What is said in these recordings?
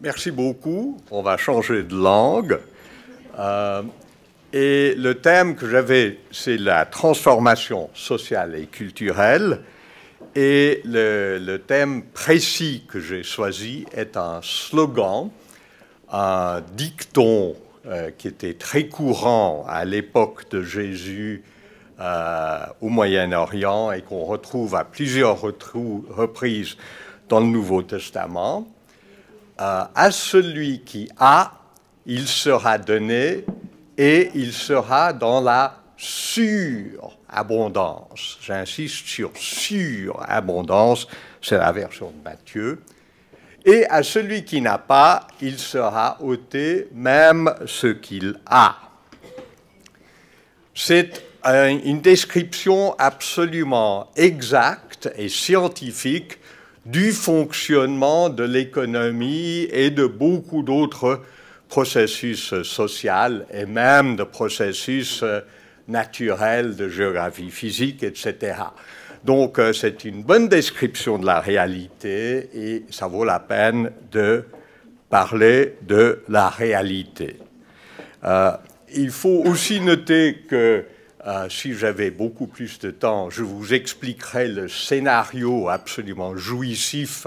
Merci beaucoup. On va changer de langue. Et le thème que j'avais, c'est la transformation sociale et culturelle. Et le thème précis que j'ai choisi est un slogan, un dicton qui était très courant à l'époque de Jésus au Moyen-Orient et qu'on retrouve à plusieurs reprises dans le Nouveau Testament. À celui qui a, il sera donné et il sera dans la surabondance. J'insiste sur surabondance, c'est la version de Matthieu. Et à celui qui n'a pas, il sera ôté même ce qu'il a. C'est une description absolument exacte et scientifique du fonctionnement de l'économie et de beaucoup d'autres processus sociaux et même de processus naturels de géographie physique, etc. Donc, c'est une bonne description de la réalité et ça vaut la peine de parler de la réalité. Il faut aussi noter que si j'avais beaucoup plus de temps, je vous expliquerai le scénario absolument jouissif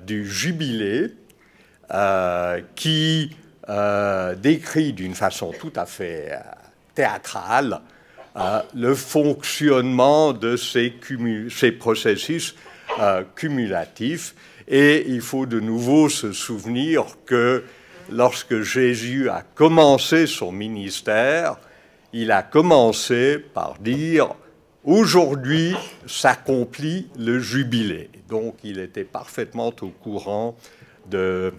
du jubilé qui décrit d'une façon tout à fait théâtrale le fonctionnement de ces processus cumulatifs. Et il faut de nouveau se souvenir que lorsque Jésus a commencé son ministère, il a commencé par dire « Aujourd'hui s'accomplit le jubilé ». Donc, il était parfaitement au courant d'où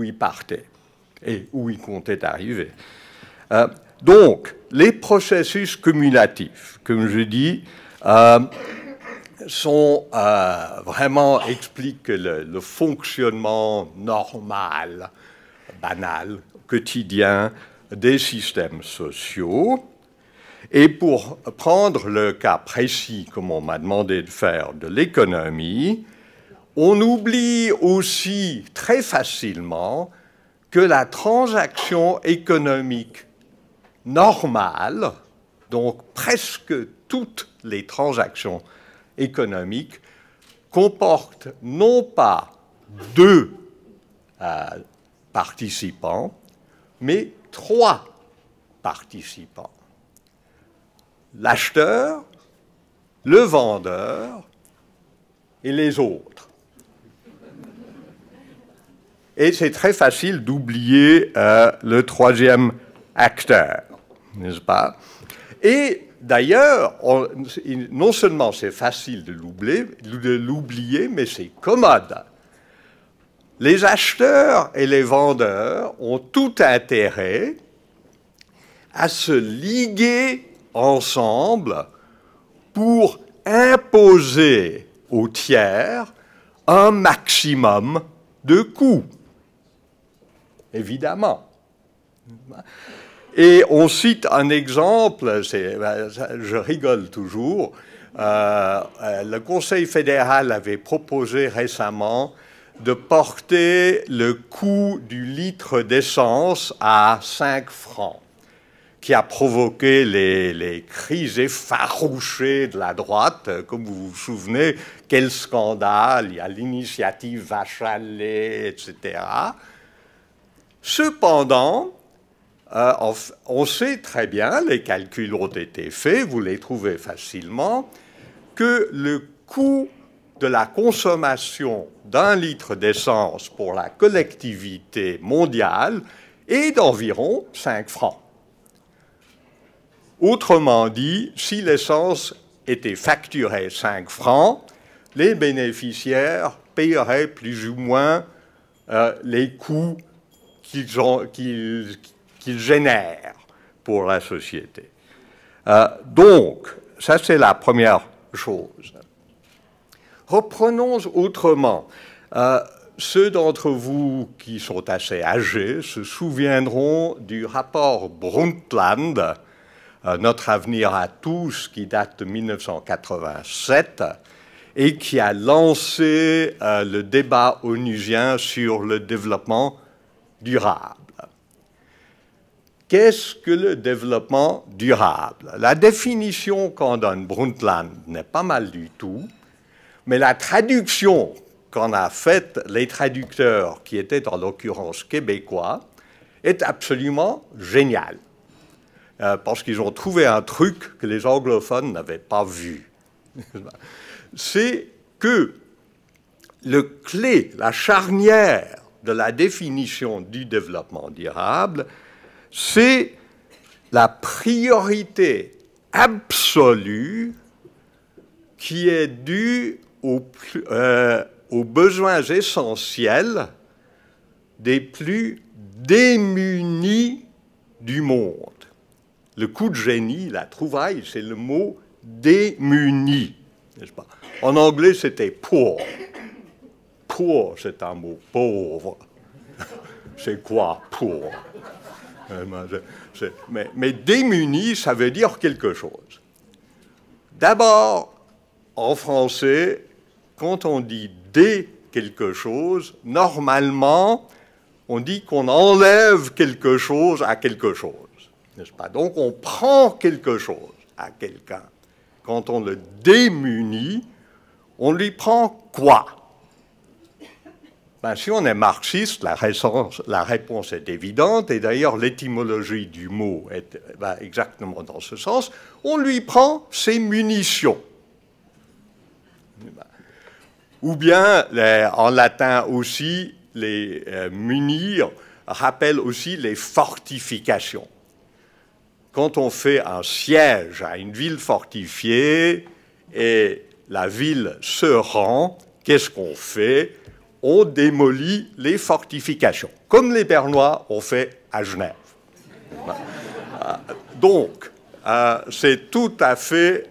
il partait et où il comptait arriver. Donc, les processus cumulatifs, comme je dis, sont vraiment expliquent le fonctionnement normal, banal, quotidien des systèmes sociaux. Et pour prendre le cas précis, comme on m'a demandé de faire, de l'économie, on oublie aussi très facilement que la transaction économique normale, donc presque toutes les transactions économiques, comportent non pas deux participants, mais trois participants. L'acheteur, le vendeur et les autres. Et c'est très facile d'oublier le troisième acteur, n'est-ce pas? Et d'ailleurs, non seulement c'est facile de l'oublier, mais c'est commode. Les acheteurs et les vendeurs ont tout intérêt à se liguer ensemble pour imposer aux tiers un maximum de coûts. Évidemment. Et on cite un exemple, je rigole toujours, le Conseil fédéral avait proposé récemment de porter le coût du litre d'essence à 5 francs, qui a provoqué les cris effarouchés de la droite. Comme vous vous souvenez, quel scandale, il y a l'initiative vache à lait, etc. Cependant, on sait très bien, les calculs ont été faits, vous les trouvez facilement, que le coût de la consommation d'un litre d'essence pour la collectivité mondiale est d'environ 5 francs. Autrement dit, si l'essence était facturée 5 francs, les bénéficiaires paieraient plus ou moins les coûts qu'ils génèrent pour la société. Donc, ça c'est la première chose. Reprenons autrement. Ceux d'entre vous qui sont assez âgés se souviendront du rapport Brundtland, Notre avenir à tous, qui date de 1987, et qui a lancé le débat onusien sur le développement durable. Qu'est-ce que le développement durable? La définition qu'en donne Brundtland n'est pas mal du tout, mais la traduction qu'en a faite les traducteurs, qui étaient en l'occurrence québécois, est absolument géniale. Parce qu'ils ont trouvé un truc que les anglophones n'avaient pas vu. C'est que le clé, la charnière de la définition du développement durable, c'est la priorité absolue qui est due aux besoins essentiels des plus démunis du monde. Le coup de génie, la trouvaille, c'est le mot démuni, n'est-ce pas? En anglais, c'était poor. Poor, c'est un mot pauvre. C'est quoi, poor? Mais démuni, ça veut dire quelque chose. D'abord, en français, quand on dit dé quelque chose, normalement, on dit qu'on enlève quelque chose à quelque chose, n'est-ce pas? Donc, on prend quelque chose à quelqu'un. Quand on le démunit, on lui prend quoi? Ben, si on est marxiste, la réponse est évidente, et d'ailleurs l'étymologie du mot est exactement dans ce sens. On lui prend ses munitions. Ou bien, en latin aussi, les munir rappellent aussi les fortifications. Quand on fait un siège à une ville fortifiée et la ville se rend, qu'est-ce qu'on fait? On démolit les fortifications, comme les Bernois ont fait à Genève. Donc, c'est tout à fait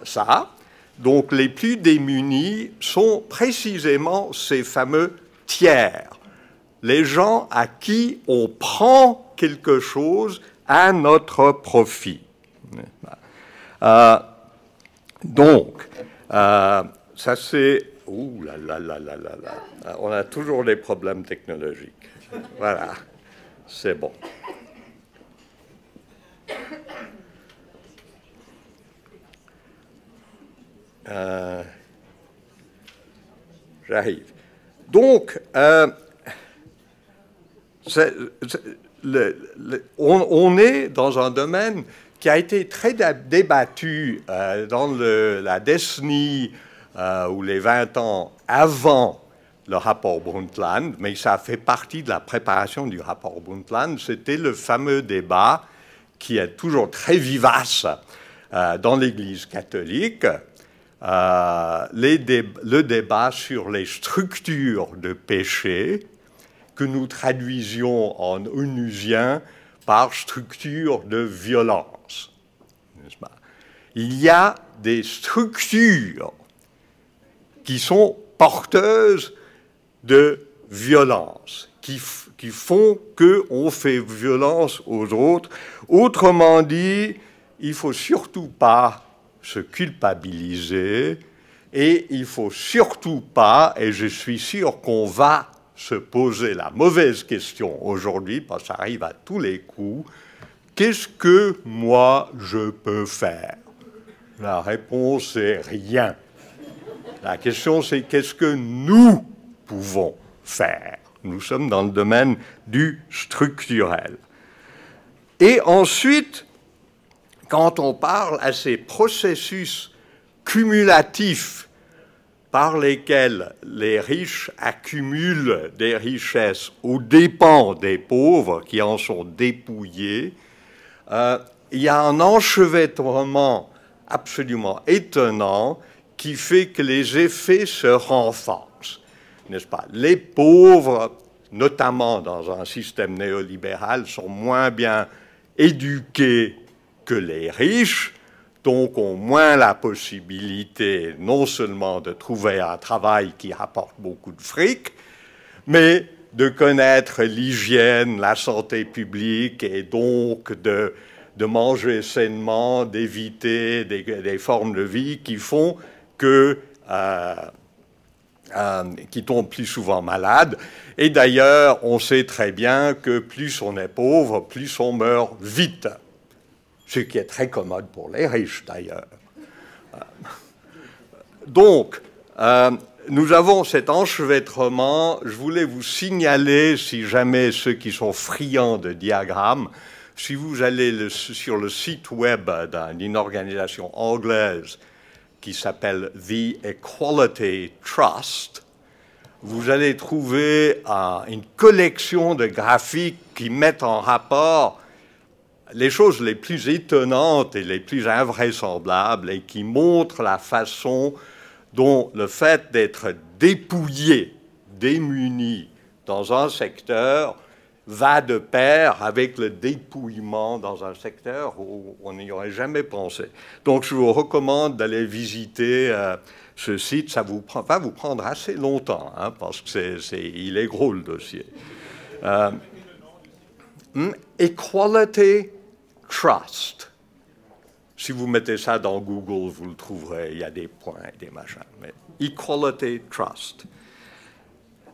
ça. Donc, les plus démunis sont précisément ces fameux tiers, les gens à qui on prend quelque chose à notre profit. Donc, ça c'est... Ouh là là là là là là. On a toujours des problèmes technologiques. Voilà, c'est bon. J'arrive. Donc, on est dans un domaine qui a été très débattu dans la décennie ou les 20 ans avant le rapport Brundtland, mais ça fait partie de la préparation du rapport Brundtland. C'était le fameux débat qui est toujours très vivace dans l'Église catholique, le débat sur les structures de péché que nous traduisions en onusien par structure de violence. N'est-ce pas? Il y a des structures qui sont porteuses de violence, qui font qu'on fait violence aux autres. Autrement dit, il ne faut surtout pas se culpabiliser et il ne faut surtout pas, et je suis sûr qu'on va se poser la mauvaise question aujourd'hui, parce que ça arrive à tous les coups, qu'est-ce que moi je peux faire? La réponse est rien. La question, c'est qu'est-ce que nous pouvons faire? Nous sommes dans le domaine du structurel. Et ensuite, quand on parle à ces processus cumulatifs par lesquels les riches accumulent des richesses aux dépens des pauvres qui en sont dépouillés, il y a un enchevêtrement absolument étonnant qui fait que les effets se renforcent, n'est-ce pas? Les pauvres, notamment dans un système néolibéral, sont moins bien éduqués que les riches, donc ont moins la possibilité non seulement de trouver un travail qui rapporte beaucoup de fric, mais de connaître l'hygiène, la santé publique et donc de manger sainement, d'éviter des formes de vie qui font qui tombent plus souvent malades. Et d'ailleurs, on sait très bien que plus on est pauvre, plus on meurt vite. Ce qui est très commode pour les riches, d'ailleurs. Donc, nous avons cet enchevêtrement. Je voulais vous signaler, si jamais ceux qui sont friands de diagrammes, si vous allez sur le site web d'une organisation anglaise qui s'appelle The Equality Trust, vous allez trouver une collection de graphiques qui mettent en rapport les choses les plus étonnantes et les plus invraisemblables et qui montrent la façon dont le fait d'être dépouillé, démuni dans un secteur va de pair avec le dépouillement dans un secteur où on n'y aurait jamais pensé. Donc, je vous recommande d'aller visiter ce site. Ça va vous prendre assez longtemps, hein, parce qu'il est gros, le dossier. Equality Trust. Si vous mettez ça dans Google, vous le trouverez. Il y a des points et des machins. Mais Equality Trust.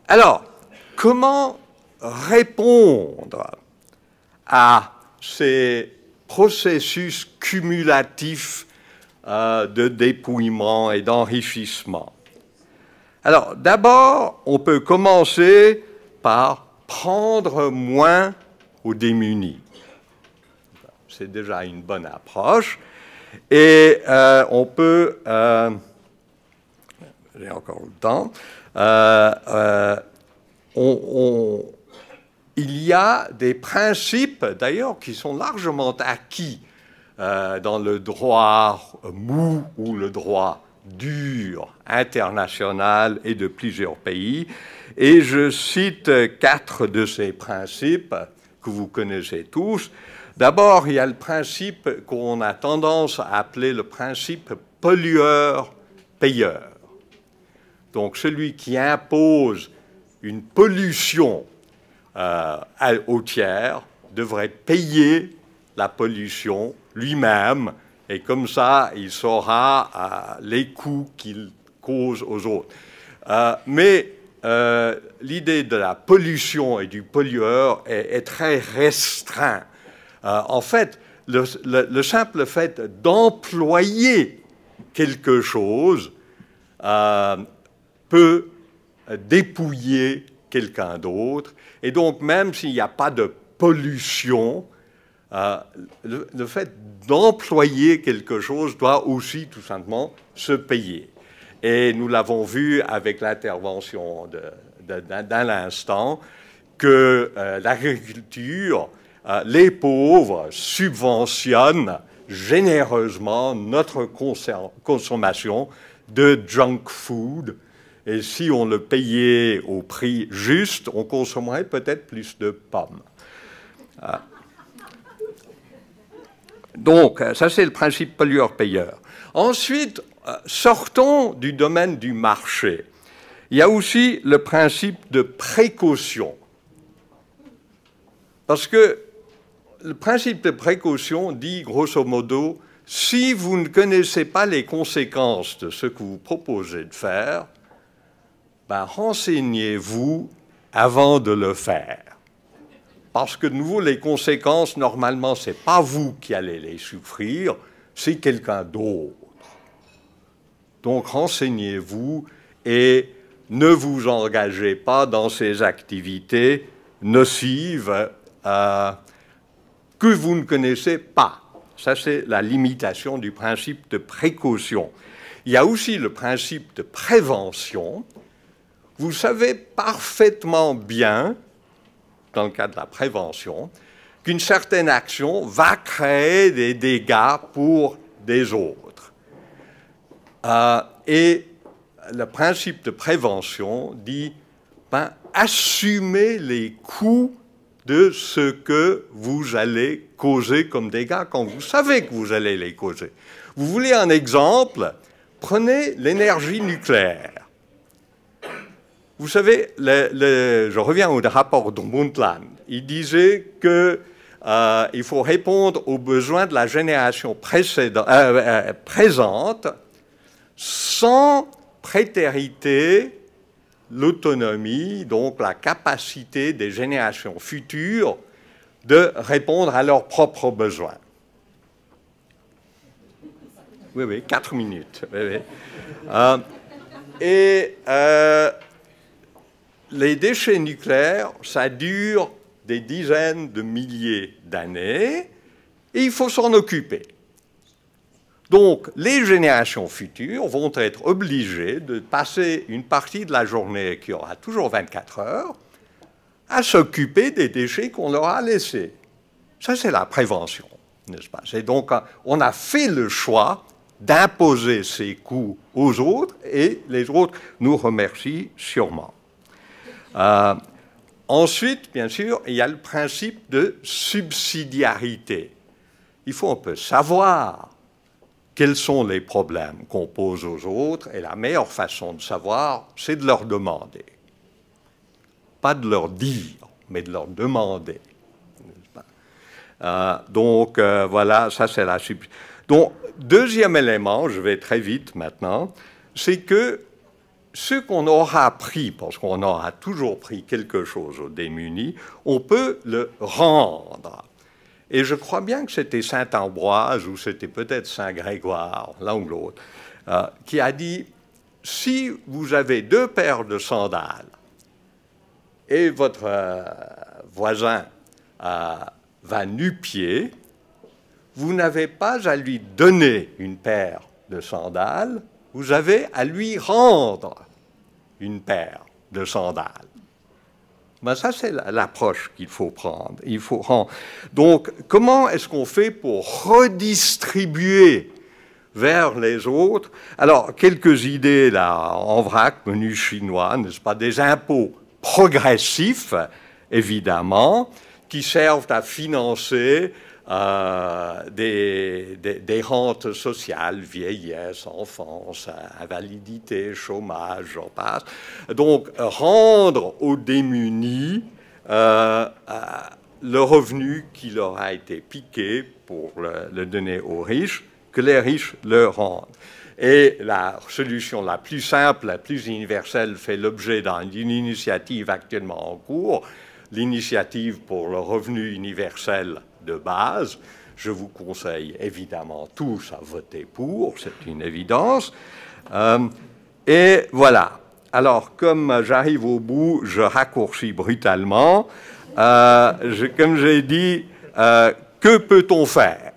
Alors, comment répondre à ces processus cumulatifs de dépouillement et d'enrichissement? Alors, d'abord, on peut commencer par prendre moins aux démunis. C'est déjà une bonne approche. Et on peut... j'ai encore le temps. Il y a des principes, d'ailleurs, qui sont largement acquis dans le droit mou ou le droit dur international et de plusieurs pays. Et je cite 4 de ces principes que vous connaissez tous. D'abord, il y a le principe qu'on a tendance à appeler le principe pollueur-payeur. Donc, celui qui impose une pollution au tiers devrait payer la pollution lui-même, et comme ça, il saura les coûts qu'il cause aux autres. Mais l'idée de la pollution et du pollueur est très restreinte. En fait, le simple fait d'employer quelque chose peut dépouiller quelqu'un d'autre. Et donc, même s'il n'y a pas de pollution, le fait d'employer quelque chose doit aussi tout simplement se payer. Et nous l'avons vu avec l'intervention d'un instant, que l'agriculture, les pauvres subventionnent généreusement notre consommation de junk food. Et si on le payait au prix juste, on consommerait peut-être plus de pommes. Donc, ça, c'est le principe pollueur-payeur. Ensuite, sortons du domaine du marché. Il y a aussi le principe de précaution. Parce que le principe de précaution dit, grosso modo, si vous ne connaissez pas les conséquences de ce que vous proposez de faire, ben, renseignez-vous avant de le faire. Parce que de nouveau, les conséquences, normalement, ce n'est pas vous qui allez les souffrir, c'est quelqu'un d'autre. Donc, renseignez-vous et ne vous engagez pas dans ces activités nocives que vous ne connaissez pas. Ça, c'est la limitation du principe de précaution. Il y a aussi le principe de prévention. Vous savez parfaitement bien, dans le cas de la prévention, qu'une certaine action va créer des dégâts pour des autres. Et le principe de prévention dit, ben, assumez les coûts de ce que vous allez causer comme dégâts quand vous savez que vous allez les causer. Vous voulez un exemple? Prenez l'énergie nucléaire. Vous savez, je reviens au rapport de Brundtland. Il disait qu'il faut répondre aux besoins de la génération présente sans prétériter l'autonomie, donc la capacité des générations futures de répondre à leurs propres besoins. Oui, oui, 4 minutes. Oui, oui. Les déchets nucléaires, ça dure des dizaines de milliers d'années et il faut s'en occuper. Donc, les générations futures vont être obligées de passer une partie de la journée, qui aura toujours 24 heures, à s'occuper des déchets qu'on leur a laissés. Ça, c'est la prévention, n'est-ce pas? C'est donc, on a fait le choix d'imposer ces coûts aux autres et les autres nous remercient sûrement. Ensuite, bien sûr, il y a le principe de subsidiarité. Il faut un peu savoir quels sont les problèmes qu'on pose aux autres, et la meilleure façon de savoir, c'est de leur demander. Pas de leur dire, mais de leur demander. Voilà, ça c'est la subsidiarité. Donc, deuxième élément, je vais très vite maintenant, c'est que ce qu'on aura pris, parce qu'on aura toujours pris quelque chose aux démunis, on peut le rendre. Et je crois bien que c'était saint Ambroise ou c'était peut-être saint Grégoire, l'un ou l'autre, qui a dit, si vous avez 2 paires de sandales et votre voisin va nu-pied, vous n'avez pas à lui donner une paire de sandales, vous avez à lui rendre une paire de sandales. Ben ça, c'est l'approche qu'il faut prendre. Il faut rendre. Donc, comment est-ce qu'on fait pour redistribuer vers les autres? Alors, quelques idées, là, en vrac, menu chinois, n'est-ce pas? Des impôts progressifs, évidemment, qui servent à financer des rentes sociales, vieillesse, enfance, invalidité, chômage, j'en passe. Donc, rendre aux démunis le revenu qui leur a été piqué pour le donner aux riches, que les riches le rendent. Et la solution la plus simple, la plus universelle, fait l'objet d'une initiative actuellement en cours, l'initiative pour le revenu universel de base. Je vous conseille évidemment tous à voter pour, c'est une évidence. Et voilà. Alors, comme j'arrive au bout, je raccourcis brutalement. Comme j'ai dit, que peut-on faire?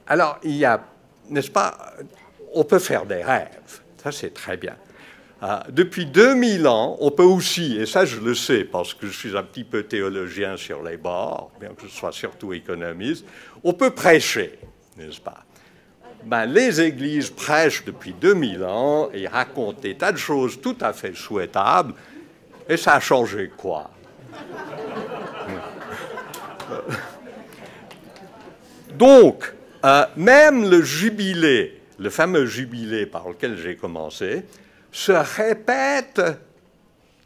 Alors, il y a, n'est-ce pas, on peut faire des rêves. Ça, c'est très bien. Depuis 2000 ans, on peut aussi, et ça je le sais parce que je suis un petit peu théologien sur les bords, bien que je sois surtout économiste, on peut prêcher, n'est-ce pas? Ben, les églises prêchent depuis 2000 ans et racontent des tas de choses tout à fait souhaitables, et ça a changé quoi? Donc, même le jubilé, le fameux jubilé par lequel j'ai commencé, se répète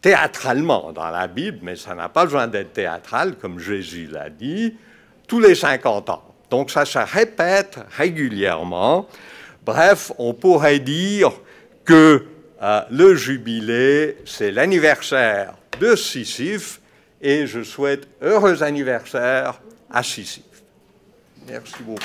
théâtralement dans la Bible, mais ça n'a pas besoin d'être théâtral, comme Jésus l'a dit, tous les 50 ans. Donc ça se répète régulièrement. Bref, on pourrait dire que le jubilé, c'est l'anniversaire de Sisyphe, et je souhaite heureux anniversaire à Sisyphe. Merci beaucoup.